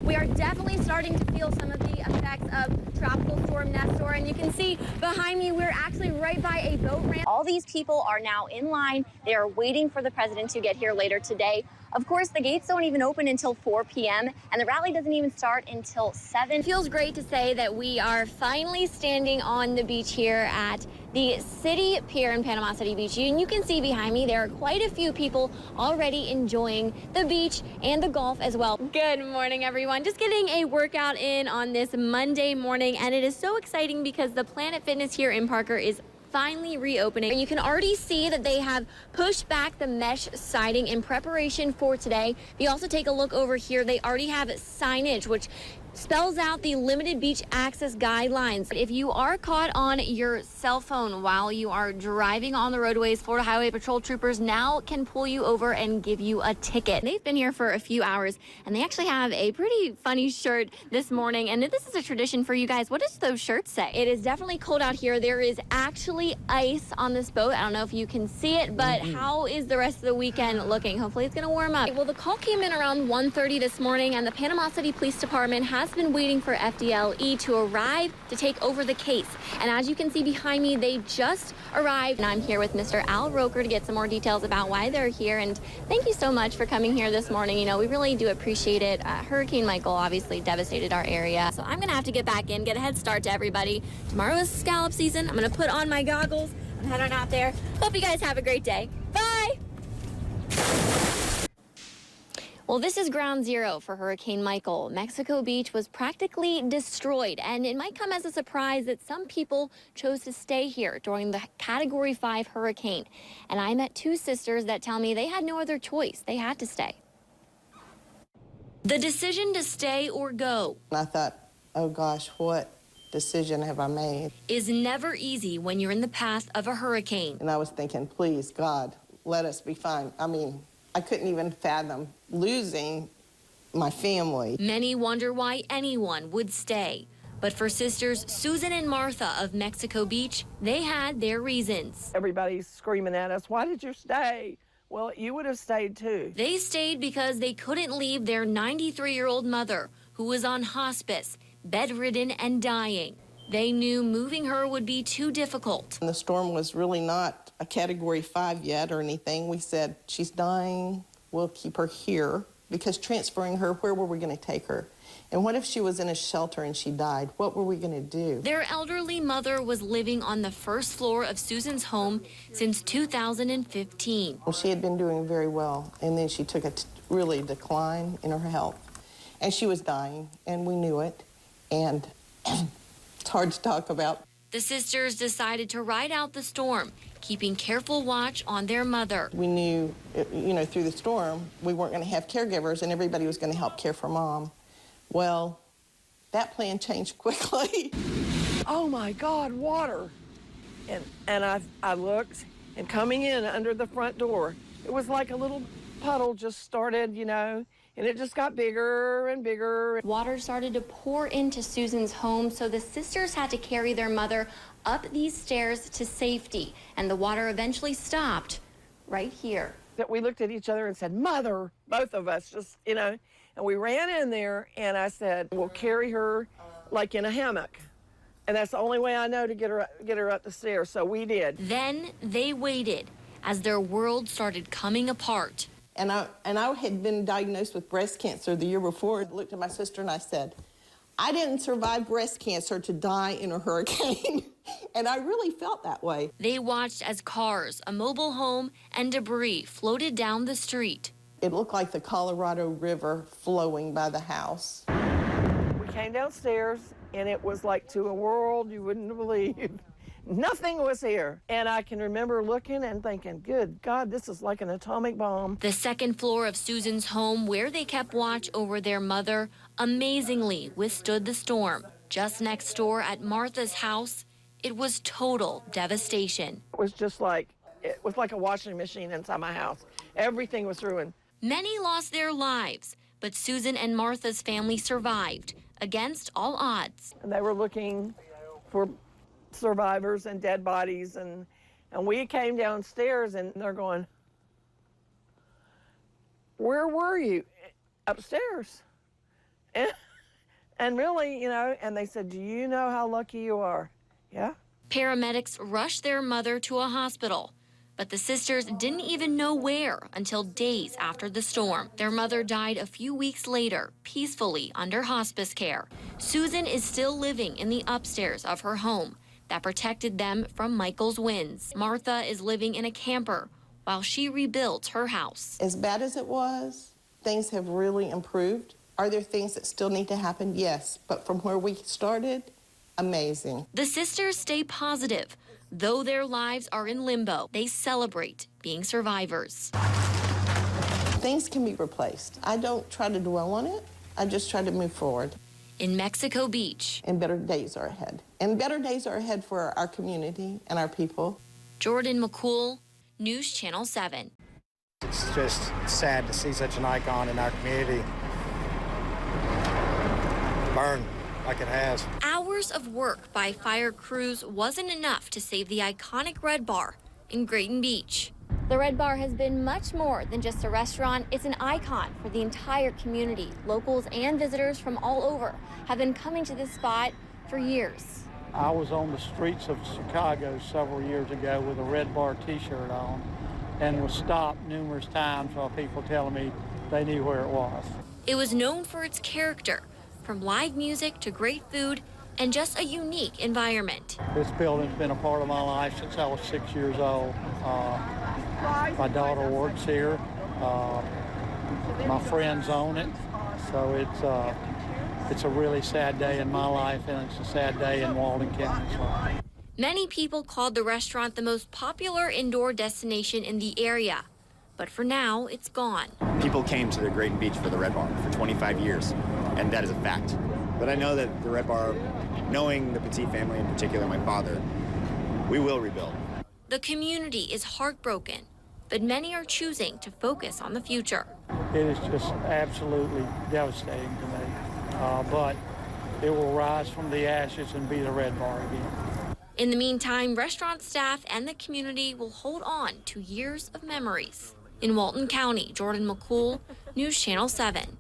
We are definitely starting to feel some of the effects of Tropical Storm Nestor, and you can see behind me we're actually right by a boat ramp. All these people are now in line. They are waiting for the president to get here later today. Of course, the gates don't even open until 4 p.m. and the rally doesn't even start until 7. It feels great to say that we are finally standing on the beach here at the City Pier in Panama City Beach. And you can see behind me there are quite a few people already enjoying the beach and the golf as well. Good morning, everyone. Just getting a workout in on this Monday morning, and it is so exciting because the Planet Fitness here in Parker is finally reopening. And you can already see that they have pushed back the mesh siding in preparation for today. If you also take a look over here, they already have signage which spells out the limited beach access guidelines. If you are caught on your cell phone while you are driving on the roadways, Florida Highway Patrol troopers now can pull you over and give you a ticket. They've been here for a few hours, and they actually have a pretty funny shirt this morning, and this is a tradition for you guys. What does those shirts say? It is definitely cold out here. There is actually ice on this boat. I don't know if you can see it, but how is the rest of the weekend looking? Hopefully it's going to warm up. Well, the call came in around 1:30 this morning, and the Panama City Police Department has been waiting for FDLE to arrive to take over the case. And as you can see behind me, they just arrived. And I'm here with Mr. Al Roker to get some more details about why they're here. And thank you so much for coming here this morning. You know, we really do appreciate it. Hurricane Michael obviously devastated our area. So I'm going to have to get back in, get a head start to everybody. Tomorrow is scallop season. I'm going to put on my goggles. I'm heading out there. Hope you guys have a great day. Bye! Well, this is ground zero for Hurricane Michael. Mexico Beach was practically destroyed, and it might come as a surprise that some people chose to stay here during the Category 5 hurricane. And I met two sisters that tell me they had no other choice. They had to stay. The decision to stay or go. I thought, oh gosh, what decision have I made? Is never easy when you're in the path of a hurricane. And I was thinking, please, God, let us be fine. I mean, I couldn't even fathom losing my family. Many wonder why anyone would stay. But for sisters Susan and Martha of Mexico Beach, they had their reasons. Everybody's screaming at us, why did you stay? Well, you would have stayed too. They stayed because they couldn't leave their 93-year-old mother, who was on hospice, bedridden and dying. They knew moving her would be too difficult. And the storm was really not a Category 5 yet or anything. We said, she's dying, we'll keep her here, because transferring her, where were we going to take her? And what if she was in a shelter and she died? What were we going to do? Their elderly mother was living on the first floor of Susan's home since 2015. Well, she had been doing very well, and then she took a really decline in her health. And she was dying, and we knew it, and it's hard to talk about. The sisters decided to ride out the storm, keeping careful watch on their mother. We knew, you know, through the storm, we weren't going to have caregivers, and everybody was going to help care for Mom. Well, that plan changed quickly. Oh my God, water. And I looked, and coming in under the front door, it was like a little puddle just started, you know, and it just got bigger and bigger. Water started to pour into Susan's home, so the sisters had to carry their mother up these stairs to safety, and the water eventually stopped right here. That we looked at each other and said, Mother, both of us, just, you know, and we ran in there, and I said, we'll carry her like in a hammock. And that's the only way I know to get her up the stairs, so we did. Then they waited as their world started coming apart. And I had been diagnosed with breast cancer the year before. I looked at my sister and I said, I didn't survive breast cancer to die in a hurricane. And I really felt that way. They watched as cars, a mobile home, and debris floated down the street. It looked like the Colorado River flowing by the house. We came downstairs, and it was like to a world you wouldn't believe. Nothing was here. And I can remember looking and thinking, good God, this is like an atomic bomb. The second floor of Susan's home, where they kept watch over their mother, amazingly withstood the storm. Just next door at Martha's house, it was total devastation. It was like a washing machine inside my house. Everything was ruined. Many lost their lives, but Susan and Martha's family survived against all odds. And they were looking for survivors and dead bodies, and we came downstairs, and they're going, where were you? Upstairs. And really, and they said, do you know how lucky you are? Yeah. Paramedics rushed their mother to a hospital, but the sisters didn't even know where until days after the storm. Their mother died a few weeks later, peacefully under hospice care. Susan is still living in the upstairs of her home that protected them from Michael's winds. Martha is living in a camper while she rebuilds her house. As bad as it was, things have really improved. Are there things that still need to happen? Yes, but from where we started, amazing. The sisters stay positive. Though their lives are in limbo, they celebrate being survivors. Things can be replaced. I don't try to dwell on it. I just try to move forward. In Mexico Beach, And better days are ahead. And better days are ahead for our community and our people. Jordan McCool, News Channel 7. It's just sad to see such an icon in our community burn like it has. Hours of work by fire crews wasn't enough to save the iconic Red Bar in Grayton Beach. The Red Bar has been much more than just a restaurant. It's an icon for the entire community. Locals and visitors from all over have been coming to this spot for years. I was on the streets of Chicago several years ago with a Red Bar t-shirt on and was stopped numerous times by people telling me they knew where it was. It was known for its character, from live music to great food and just a unique environment. This building's been a part of my life since I was 6 years old. My daughter works here. My friends own it. So it's a really sad day in my life, and it's a sad day in Walden County's life. Many people called the restaurant the most popular indoor destination in the area. But for now, it's gone. People came to the Grayton Beach for the Red Bar for 25 years, and that is a fact. But I know that the Red Bar, knowing the Petit family in particular, my father, we will rebuild. The community is heartbroken, but many are choosing to focus on the future. It is just absolutely devastating to me. But it will rise from the ashes and be the Red Bar again. In the meantime, restaurant staff and the community will hold on to years of memories. In Walton County, Jordan McCool, News Channel 7.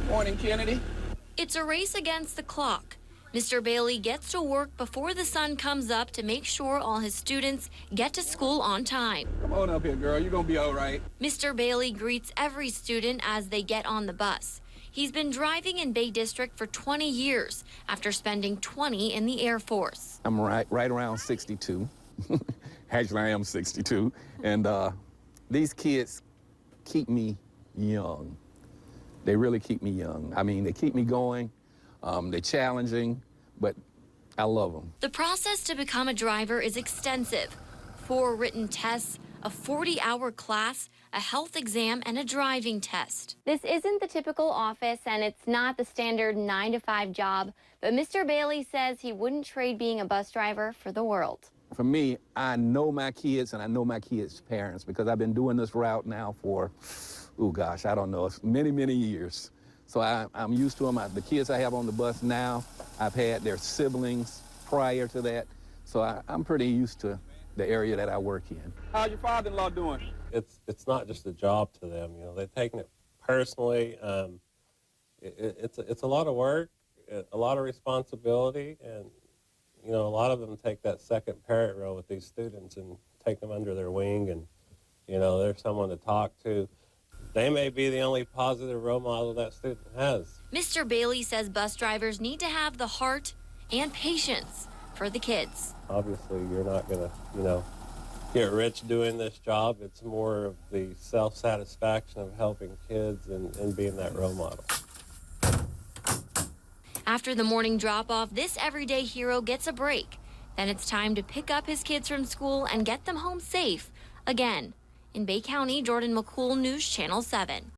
Morning, Kennedy. It's a race against the clock. Mr. Bailey gets to work before the sun comes up to make sure all his students get to school on time. Come on up here, girl. You're going to be all right. Mr. Bailey greets every student as they get on the bus. He's been driving in Bay District for 20 years after spending 20 in the Air Force. I'm right around 62. Actually, I am 62. And these kids keep me young. They really keep me young. I mean, they keep me going. They're challenging, but I love them. The process to become a driver is extensive. 4 written tests, a 40-hour class, a health exam, and a driving test. This isn't the typical office, and it's not the standard 9-to-5 job, but Mr. Bailey says he wouldn't trade being a bus driver for the world. For me, I know my kids, and I know my kids' parents, because I've been doing this route now for, oh gosh, I don't know, many, many years. So I'm used to them. The kids I have on the bus now, I've had their siblings prior to that. So I'm pretty used to the area that I work in. How's your father-in-law doing? It's not just a job to them. You know, they're taking it personally. It's a lot of work, a lot of responsibility, and you know, a lot of them take that second parent role with these students and take them under their wing, and you know, there's someone to talk to. They may be the only positive role model that student has. Mr. Bailey says bus drivers need to have the heart and patience for the kids. Obviously, you're not going to, you know, get rich doing this job. It's more of the self-satisfaction of helping kids and being that role model. After the morning drop-off, this everyday hero gets a break. Then it's time to pick up his kids from school and get them home safe again. In Bay County, Jordan McCool, News Channel 7.